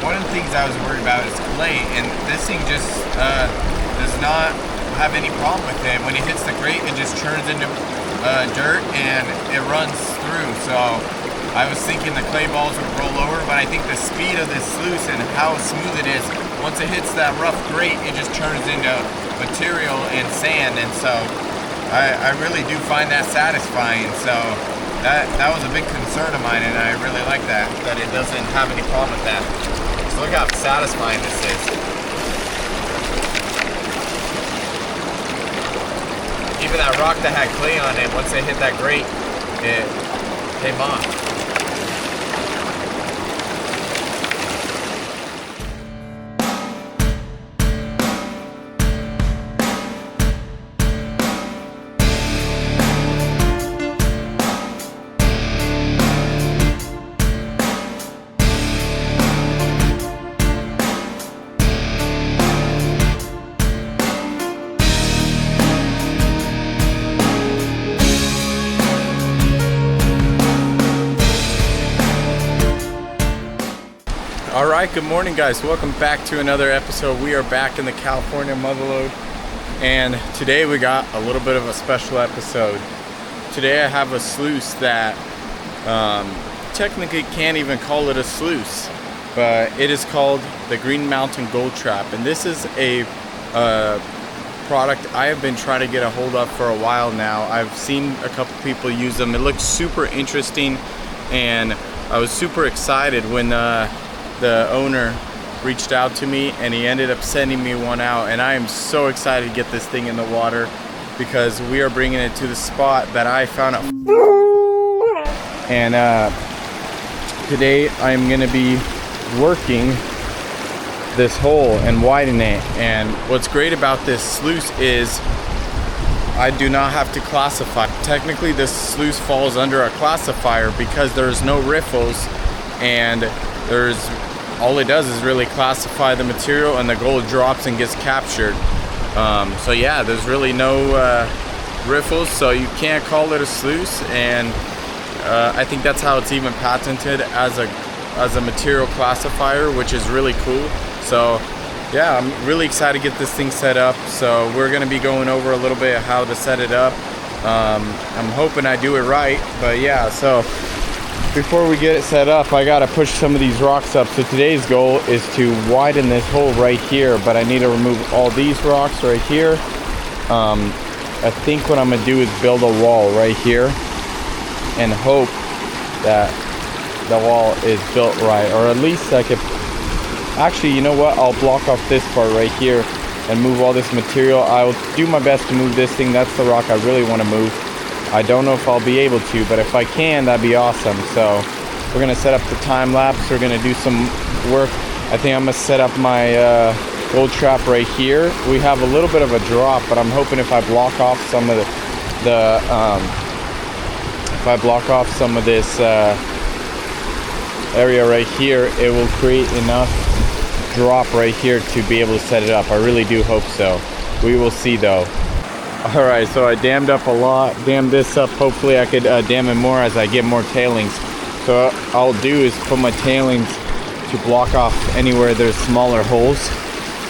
one of the things I was worried about is clay, and this thing just does not have any problem with it. When it hits the grate, it just turns into dirt and it runs through. So I was thinking the clay balls would roll over, but I think the speed of this sluice and how smooth it is, once it hits that rough grate, it just turns into material and sand. And so I really do find that satisfying. So that was a big concern of mine, and I really like that it doesn't have any problem with that. So look how satisfying this is. Even that rock that had clay on it, once they hit that grate, it came off. Alright, good morning guys. Welcome back to another episode. We are back in the California motherlode, and today we got a little bit of a special episode. Today I have a sluice that technically can't even call it a sluice, but it is called the Green Mountain Gold Trap, and this is a product I have been trying to get a hold of for a while now. I've seen a couple people use them. It looks super interesting, and I was super excited when the owner reached out to me, and he ended up sending me one out, and I am so excited to get this thing in the water because we are bringing it to the spot that I found out. And today I'm going to be working this hole and widening it. And what's great about this sluice is I do not have to classify. Technically this sluice falls under a classifier because there's no riffles, and all it does is really classify the material, and the gold drops and gets captured. So yeah, there's really no riffles, so you can't call it a sluice, and I think that's how it's even patented as a material classifier, which is really cool. So yeah, I'm really excited to get this thing set up. So we're going to be going over a little bit of how to set it up. I'm hoping I do it right, but yeah, so before we get it set up, I gotta push some of these rocks up. So today's goal is to widen this hole right here, but I need to remove all these rocks right here. I think what I'm gonna do is build a wall right here and hope that the wall is built right, or at least I could actually, you know what, I'll block off this part right here and move all this material. I'll do my best to move this thing. That's the rock I really want to move. I don't know if I'll be able to, but if I can, that'd be awesome. So we're gonna set up the time lapse. We're gonna do some work. I think I'm gonna set up my gold trap right here. We have a little bit of a drop, but I'm hoping if I block off some of this area right here, it will create enough drop right here to be able to set it up. I really do hope so. We will see though. Alright, so I dammed up a lot, dammed this up. Hopefully I could dam it more as I get more tailings. So what I'll do is put my tailings to block off anywhere there's smaller holes.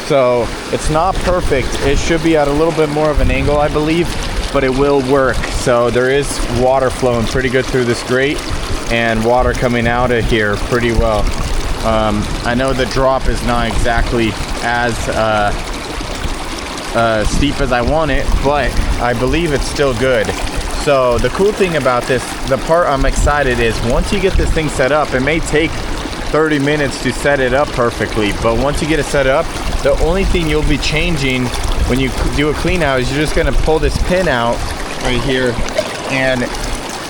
So it's not perfect. It should be at a little bit more of an angle, I believe, but it will work. So there is water flowing pretty good through this grate, and water coming out of here pretty well. I know the drop is not exactly as steep as I want it, but I believe it's still good. So the cool thing about this, the part I'm excited is once you get this thing set up, it may take 30 minutes to set it up perfectly, but once you get it set up, the only thing you'll be changing when you do a clean out is you're just going to pull this pin out right here, and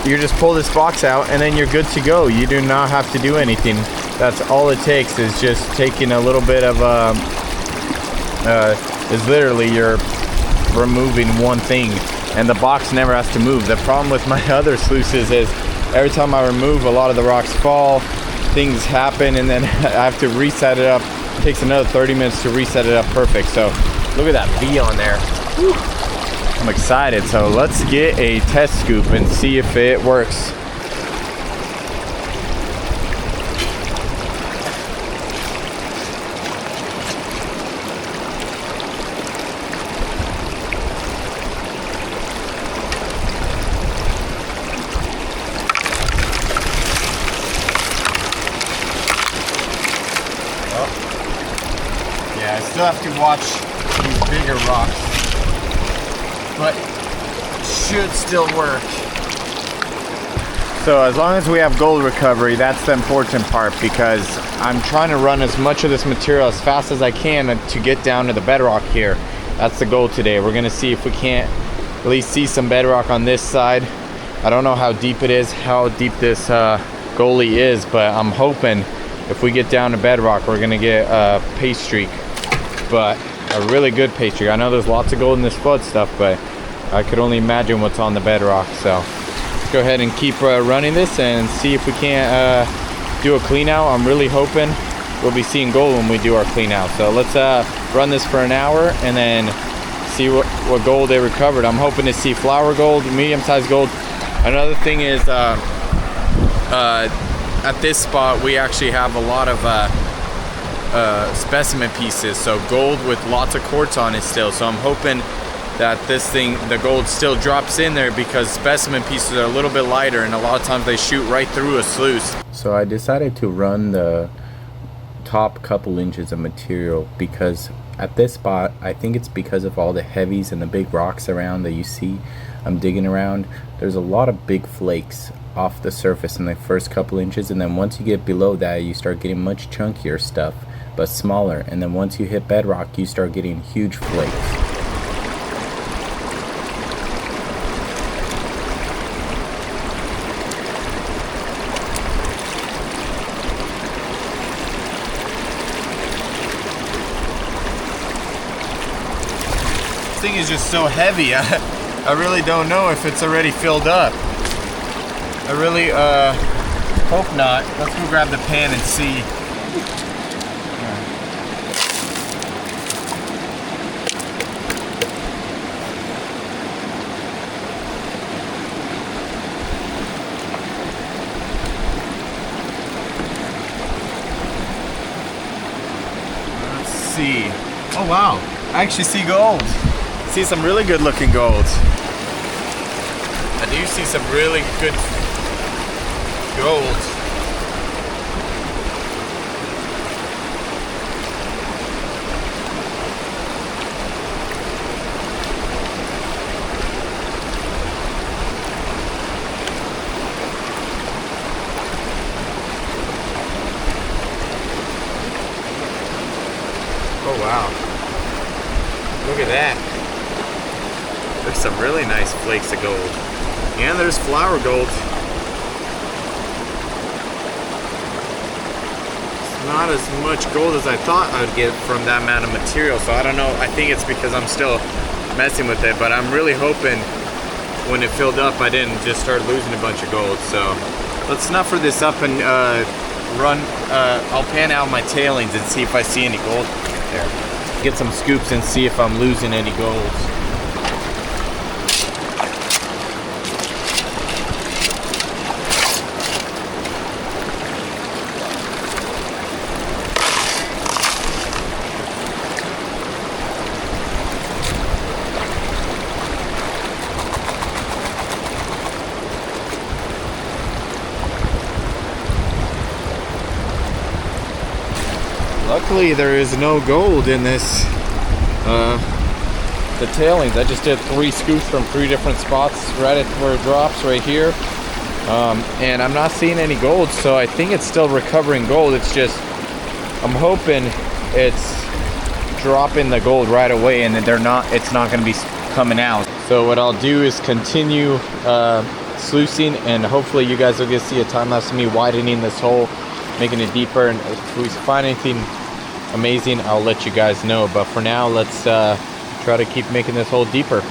you just pull this box out, and then you're good to go. You do not have to do anything. That's all it takes, is just taking a little bit of is literally you're removing one thing, and the box never has to move. The problem with my other sluices is every time I remove, a lot of the rocks fall, things happen, and then I have to reset it up. It takes another 30 minutes to reset it up perfect. So look at that V on there. Whew. I'm excited. So let's get a test scoop and see if it works. I still have to watch these bigger rocks, but should still work. So as long as we have gold recovery, that's the important part, because I'm trying to run as much of this material as fast as I can to get down to the bedrock here. That's the goal today. We're gonna see if we can't at least see some bedrock on this side. I don't know how deep it is, how deep this goalie is, but I'm hoping if we get down to bedrock, we're gonna get a paste streak, but a really good paste streak. I know there's lots of gold in this flood stuff, but I could only imagine what's on the bedrock. So let's go ahead and keep running this and see if we can't do a clean out. I'm really hoping we'll be seeing gold when we do our clean out. So let's run this for an hour and then see what gold they recovered. I'm hoping to see flour gold, medium-sized gold. Another thing is at this spot we actually have a lot of specimen pieces, so gold with lots of quartz on it still. So I'm hoping that this thing, the gold still drops in there, because specimen pieces are a little bit lighter and a lot of times they shoot right through a sluice. So I decided to run the top couple inches of material because at this spot, I think it's because of all the heavies and the big rocks around that you see I'm digging around, there's a lot of big flakes off the surface in the first couple inches, and then once you get below that you start getting much chunkier stuff but smaller, and then once you hit bedrock you start getting huge flakes. This thing is just so heavy. I really don't know if it's already filled up. I really hope not. Let's go grab the pan and see. Let's see. Oh wow, I actually see gold. See some really good looking gold. I do see some really good gold. Oh wow. Look at that. There's some really nice flakes of gold. And there's flour gold. It's not as much gold as I thought I would get from that amount of material, so I don't know. I think it's because I'm still messing with it, but I'm really hoping when it filled up I didn't just start losing a bunch of gold. So let's snuffer this up and I'll pan out my tailings and see if I see any gold there. Get some scoops and see if I'm losing any gold. Luckily there is no gold in this the tailings. I just did 3 scoops from 3 different spots right at where it drops right here, and I'm not seeing any gold, so I think it's still recovering gold. It's just I'm hoping it's dropping the gold right away and that it's not going to be coming out. So what I'll do is continue sluicing, and hopefully you guys will get to see a time lapse of me widening this hole, making it deeper, and if we find anything amazing I'll let you guys know. But for now, let's try to keep making this hole deeper.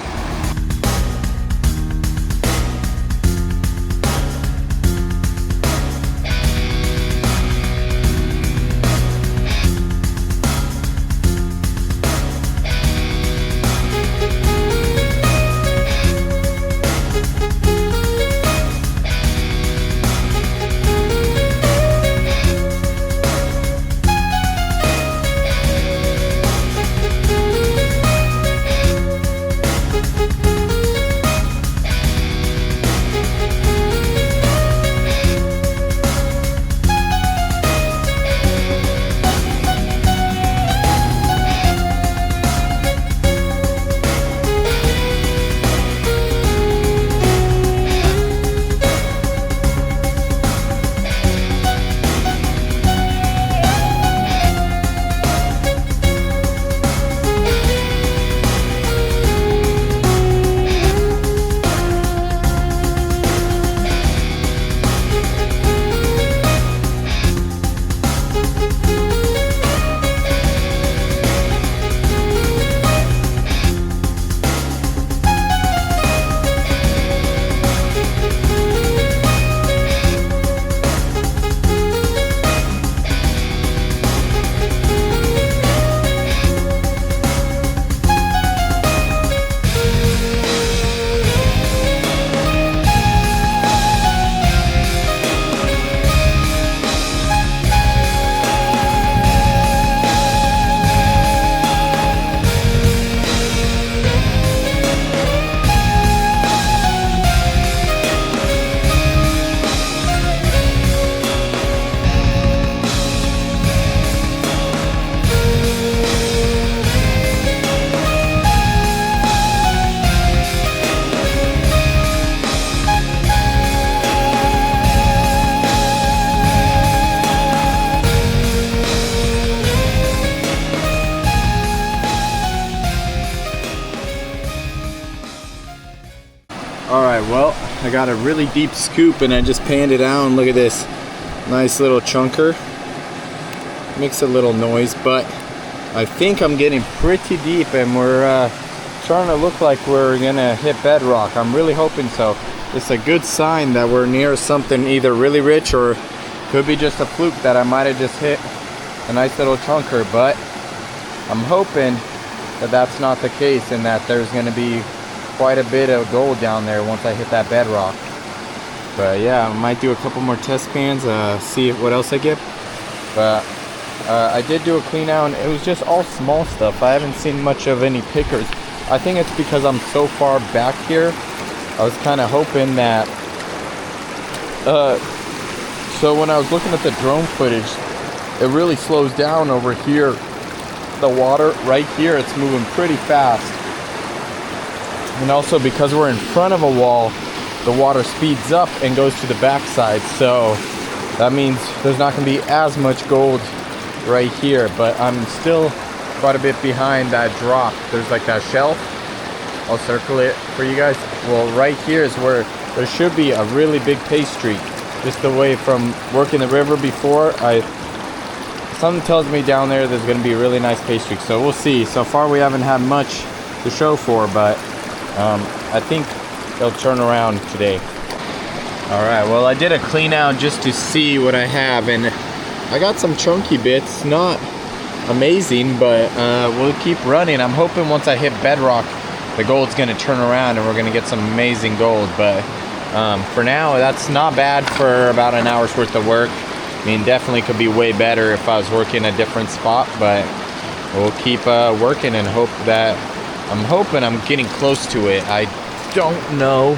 I got a really deep scoop and I just panned it out, and look at this nice little chunker. Makes a little noise, but I think I'm getting pretty deep, and we're starting to look like we're gonna hit bedrock. I'm really hoping so. It's a good sign that we're near something either really rich or could be just a fluke that I might have just hit a nice little chunker, but I'm hoping that that's not the case and that there's gonna be quite a bit of gold down there once I hit that bedrock. But yeah, I might do a couple more test pans, see what else I get. But I did do a clean out, and it was just all small stuff. I haven't seen much of any pickers. I think it's because I'm so far back here. I was kind of hoping that so when I was looking at the drone footage, it really slows down over here. The water right here, it's moving pretty fast. And also because we're in front of a wall, the water speeds up and goes to the backside. So that means there's not going to be as much gold right here, but I'm still quite a bit behind that drop. There's like that shelf. I'll circle it for you guys. Well, right here is where there should be a really big pay streak. Just away from working the river before, something tells me down there there's going to be a really nice pay streak. So we'll see. So far we haven't had much to show for, but I think they'll turn around today. All right, well, I did a clean out just to see what I have, and I got some chunky bits. Not amazing, but we'll keep running. I'm hoping once I hit bedrock, the gold's gonna turn around and we're gonna get some amazing gold. But for now, that's not bad for about an hour's worth of work. I mean, definitely could be way better if I was working a different spot, but we'll keep working and hope that, I'm hoping I'm getting close to it. I don't know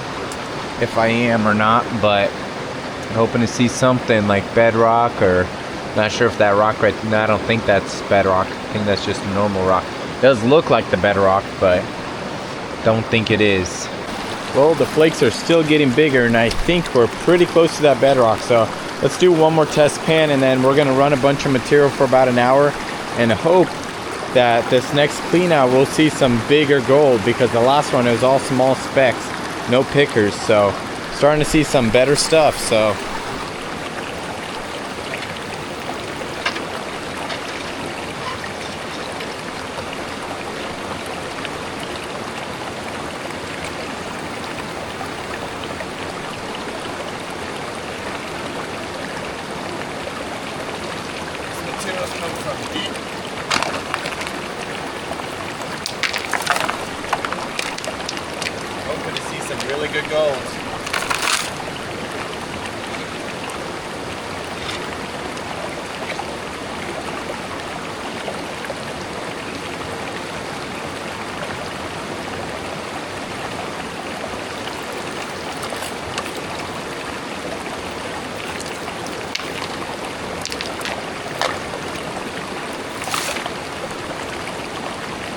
if I am or not, but I'm hoping to see something like bedrock, or not sure if that rock right now, I don't think that's bedrock. I think that's just a normal rock. It does look like the bedrock, but don't think it is. Well, the flakes are still getting bigger, and I think we're pretty close to that bedrock. So let's do one more test pan, and then we're gonna run a bunch of material for about an hour and hope that this next clean out we'll see some bigger gold, because the last one was all small specks, no pickers. So starting to see some better stuff. So hoping to see some really good gold.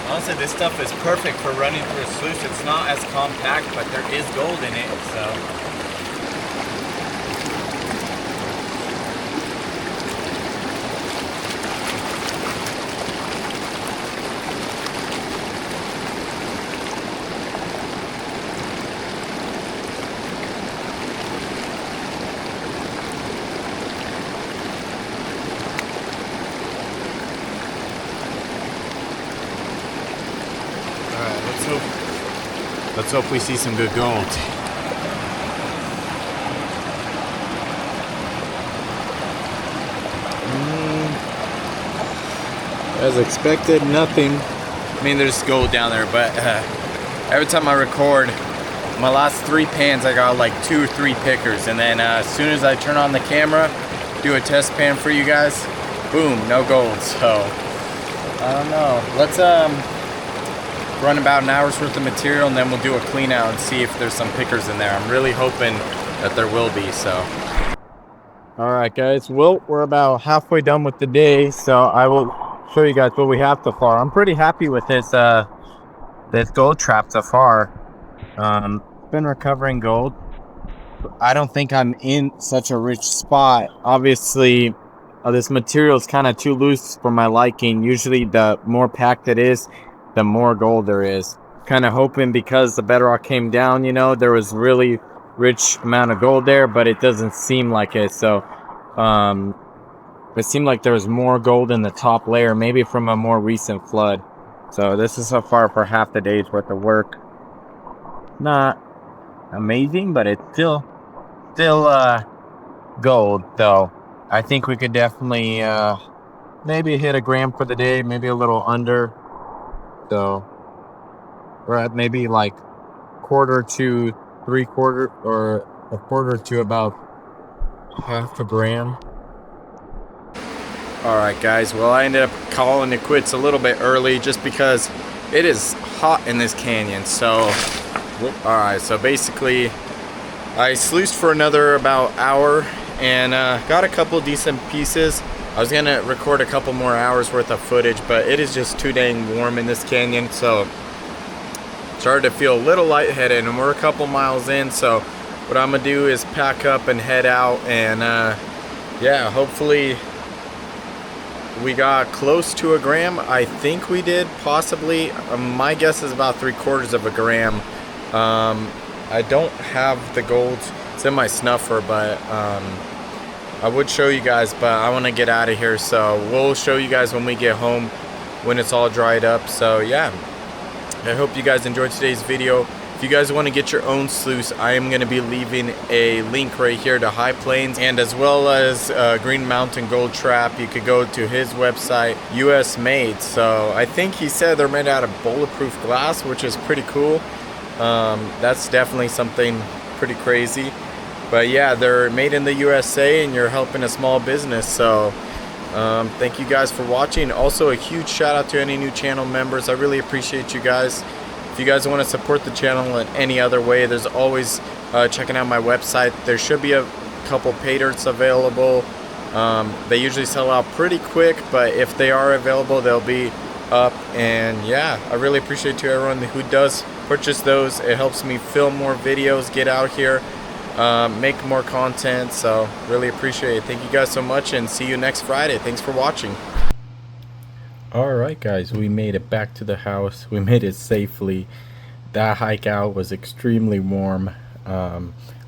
Honestly, this stuff is perfect for running through a sluice. It's not as compact, but there is gold in it, so. Let's hope we see some good gold. As expected, nothing. I mean, there's gold down there, but every time I record, my last 3 pans, I got like 2 or 3 pickers, and then as soon as I turn on the camera, do a test pan for you guys, boom, no gold. So I don't know. Let's run about an hour's worth of material, and then we'll do a clean out and see if there's some pickers in there. I'm really hoping that there will be. So all right, guys, well, we're about halfway done with the day, so I will show you guys what we have so far. I'm pretty happy with this this gold trap so far. Been recovering gold. I don't think I'm in such a rich spot. Obviously, this material is kind of too loose for my liking. Usually the more packed it is, the more gold there is. Kind of hoping, because the bedrock came down, you know, there was really rich amount of gold there, but it doesn't seem like it. So it seemed like there was more gold in the top layer, maybe from a more recent flood. So this is so far for half the day's worth of work. Not amazing, but it's still gold though. I think we could definitely maybe hit a gram for the day, maybe a little under. So we're at maybe like quarter to 3/4, or a quarter to about half a gram. All right, guys. Well, I ended up calling it quits a little bit early just because it is hot in this canyon. So, all right. So basically, I sluiced for another about hour and got a couple decent pieces. I was gonna record a couple more hours worth of footage, but it is just too dang warm in this canyon. So, started to feel a little lightheaded, and we're a couple miles in. So, what I'm gonna do is pack up and head out, and yeah, hopefully. We got close to a gram. I think we did, possibly. My guess is about 3/4 of a gram. I don't have the gold. It's in my snuffer, but I would show you guys, but I want to get out of here. So we'll show you guys when we get home, when it's all dried up. So yeah, I hope you guys enjoyed today's video. If you guys want to get your own sluice, I am going to be leaving a link right here to High Plains, and as well as Green Mountain Gold Trap. You could go to his website, US made. So I think he said they're made out of bulletproof glass, which is pretty cool. That's definitely something pretty crazy. But yeah, they're made in the USA, and you're helping a small business. So thank you guys for watching. Also, a huge shout out to any new channel members. I really appreciate you guys. If you guys want to support the channel in any other way, there's always checking out my website. There should be a couple pay dirts available. They usually sell out pretty quick, but if they are available, they'll be up. And yeah, I really appreciate to everyone who does purchase those. It helps me film more videos, get out here, make more content. So really appreciate it. Thank you guys so much, and see you next Friday. Thanks for watching. Alright guys, we made it back to the house. We made it safely. That hike out was extremely warm.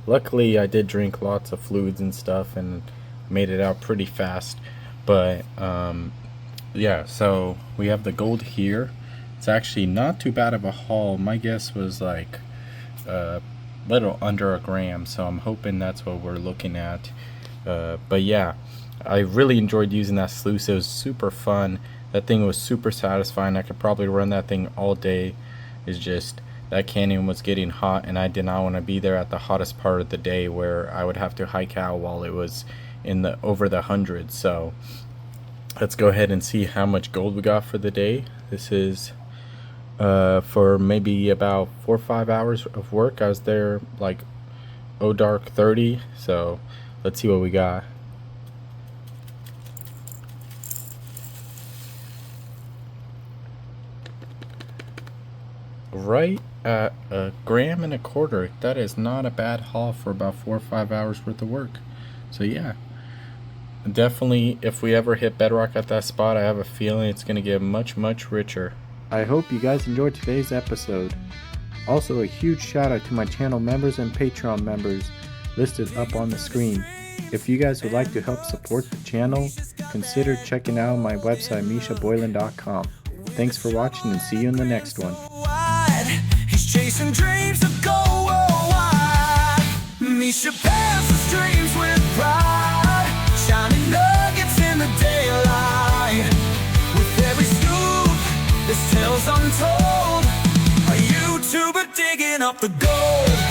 Luckily I did drink lots of fluids and stuff and made it out pretty fast. But yeah, so we have the gold here. It's actually not too bad of a haul. My guess was like a little under a gram, so I'm hoping that's what we're looking at. But yeah, I really enjoyed using that sluice. It was super fun. That thing was super satisfying. I could probably run that thing all day. It's just that canyon was getting hot, and I did not want to be there at the hottest part of the day where I would have to hike out while it was in the over the hundreds. So let's go ahead and see how much gold we got for the day. This is for maybe about 4 or 5 hours of work. I was there like dark 30. So let's see what we got. Right at 1.25 grams. That is not a bad haul for about 4 or 5 hours worth of work. So yeah, definitely if we ever hit bedrock at that spot, I have a feeling it's going to get much richer. I hope you guys enjoyed today's episode. Also, a huge shout out to my channel members and Patreon members listed up on the screen. If you guys would like to help support the channel, consider checking out my website, mishaboylan.com. Thanks for watching, and see you in the next one. He's chasing dreams that go worldwide. Misha bears his dreams with pride, shining nuggets in the daylight. With every scoop, this tale's untold, a YouTuber digging up the gold.